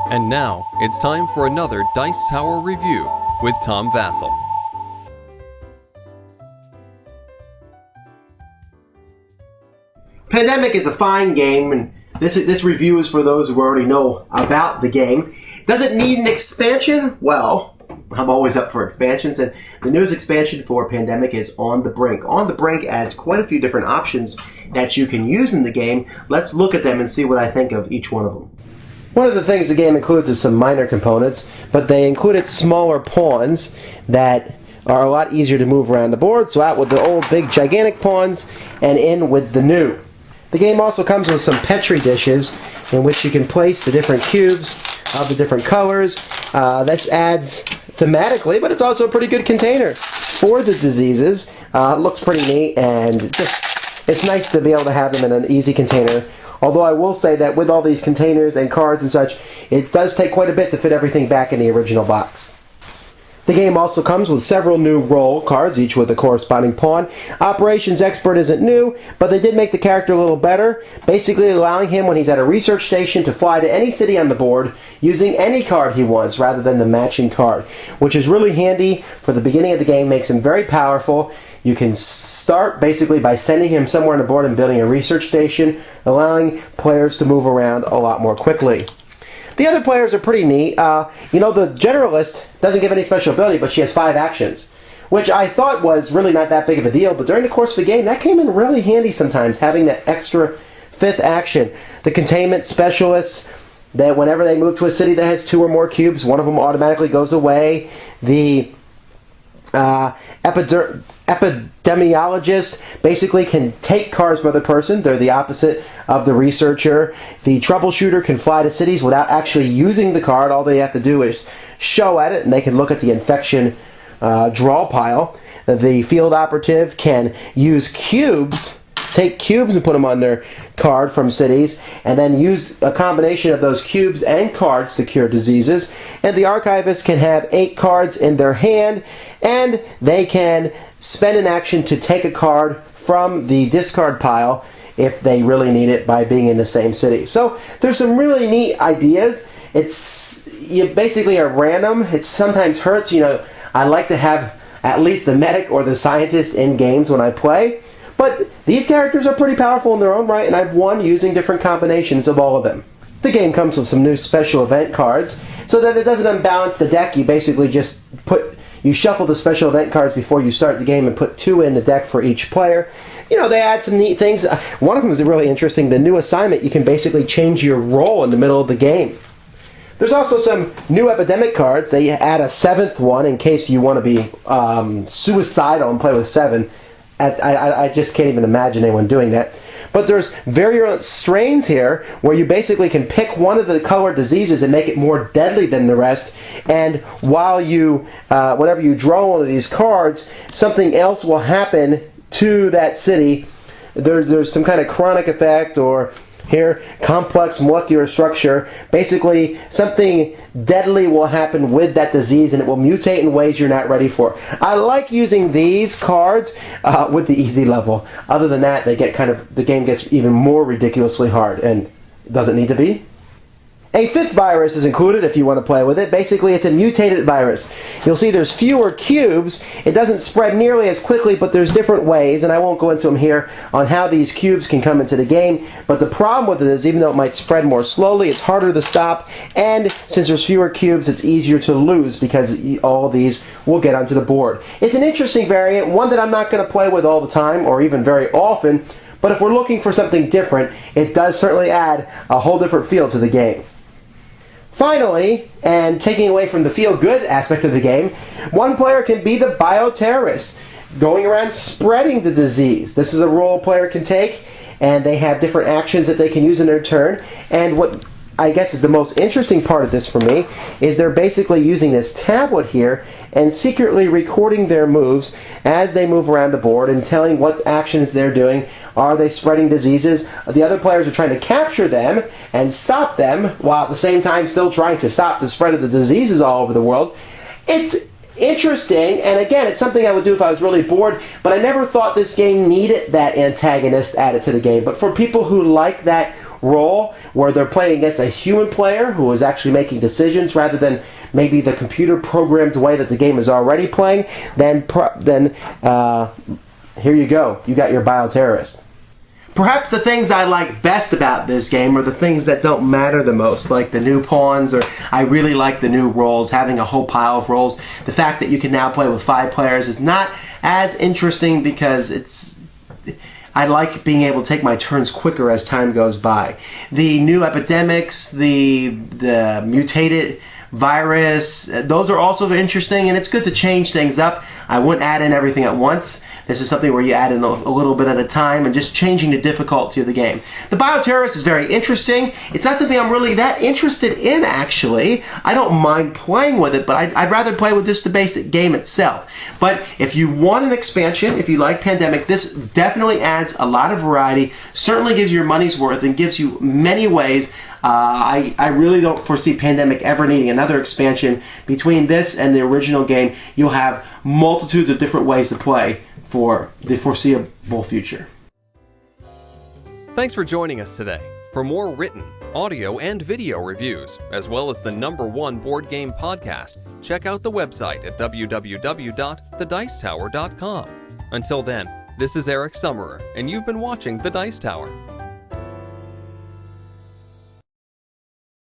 And now, it's time for another Dice Tower review with Tom Vasel. Pandemic is a fine game, and this review is for those who already know about the game. Does it need an expansion? Well, I'm always up for expansions, and the newest expansion for Pandemic is On the Brink. On the Brink adds quite a few different options that you can use in the game. Let's look at them and see what I think of each one of them. One of the things the game includes is some minor components, but they included smaller pawns that are a lot easier to move around the board, so out with the old big gigantic pawns and in with the new. The game also comes with some Petri dishes in which you can place the different cubes of the different colors. This adds thematically, but it's also a pretty good container for the diseases. It looks pretty neat, and it's nice to be able to have them in an easy container. Although I will say that with all these containers and cards and such, it does take quite a bit to fit everything back in the original box. The game also comes with several new role cards, each with a corresponding pawn. Operations Expert isn't new, but they did make the character a little better, basically allowing him, when he's at a research station, to fly to any city on the board using any card he wants rather than the matching card, which is really handy for the beginning of the game, makes him very powerful. You can start basically by sending him somewhere on the board and building a research station, allowing players to move around a lot more quickly. The other players are pretty neat. The Generalist doesn't give any special ability, but she has 5 actions, which I thought was really not that big of a deal, but during the course of the game, that came in really handy sometimes, having that extra 5th action. The Containment Specialists, that whenever they move to a city that has 2 or more cubes, one of them automatically goes away. The Epidemiologist basically can take cards from other person. They're the opposite of the researcher. The Troubleshooter can fly to cities without actually using the card. All they have to do is show at it, and they can look at the infection draw pile. The Field Operative can use cubes, take cubes and put them on their card from cities, and then use a combination of those cubes and cards to cure diseases. And the Archivist can have 8 cards in their hand, and they can spend an action to take a card from the discard pile if they really need it by being in the same city. So there's some really neat ideas. You basically are random. It sometimes hurts. I like to have at least the medic or the scientist in games when I play. But these characters are pretty powerful in their own right, and I've won using different combinations of all of them. The game comes with some new special event cards, so that it doesn't unbalance the deck. You basically just you shuffle the special event cards before you start the game and put 2 in the deck for each player. They add some neat things. One of them is really interesting. The new assignment, you can basically change your role in the middle of the game. There's also some new epidemic cards. They add a 7th one in case you want to be suicidal and play with 7. I just can't even imagine anyone doing that. But there's virulent strains here where you basically can pick one of the colored diseases and make it more deadly than the rest. And while whenever you draw one of these cards, something else will happen to that city. There's some kind of chronic effect, or here, complex molecular structure. Basically, something deadly will happen with that disease, and it will mutate in ways you're not ready for. I like using these cards with the easy level. Other than that, the game gets even more ridiculously hard, and does it need to be? A 5th virus is included if you want to play with it. Basically, it's a mutated virus. You'll see there's fewer cubes. It doesn't spread nearly as quickly, but there's different ways, and I won't go into them here on how these cubes can come into the game. But the problem with it is, even though it might spread more slowly, it's harder to stop, and since there's fewer cubes, it's easier to lose because all these will get onto the board. It's an interesting variant, one that I'm not going to play with all the time, or even very often, but if we're looking for something different, it does certainly add a whole different feel to the game. Finally, and taking away from the feel-good aspect of the game, one player can be the bioterrorist, going around spreading the disease. This is a role a player can take, and they have different actions that they can use in their turn. And what I guess is the most interesting part of this for me is they're basically using this tablet here and secretly recording their moves as they move around the board and telling what actions they're doing. Are they spreading diseases? The other players are trying to capture them and stop them, while at the same time still trying to stop the spread of the diseases all over the world. It's interesting, and again, it's something I would do if I was really bored, but I never thought this game needed that antagonist added to the game. But for people who like that role where they're playing against a human player who is actually making decisions rather than maybe the computer programmed way that the game is already playing, then here you go. You got your bioterrorist. Perhaps the things I like best about this game are the things that don't matter the most, like the new pawns, or I really like the new roles, having a whole pile of roles. The fact that you can now play with 5 players is not as interesting because I like being able to take my turns quicker as time goes by. The new epidemics, the mutated virus, those are also interesting, and it's good to change things up. I wouldn't add in everything at once. This is something where you add in a little bit at a time and just changing the difficulty of the game. The bioterrorist is very interesting. It's not something I'm really that interested in, actually. I don't mind playing with it, but I'd rather play with just the basic game itself. But if you want an expansion, if you like Pandemic, this definitely adds a lot of variety, certainly gives you your money's worth, and gives you many ways. I really don't foresee Pandemic ever needing another expansion. Between this and the original game, you'll have multitudes of different ways to play for the foreseeable future. Thanks for joining us today. For more written, audio, and video reviews, as well as the #1 board game podcast, check out the website at www.thedicetower.com. Until then, this is Eric Summerer, and you've been watching The Dice Tower.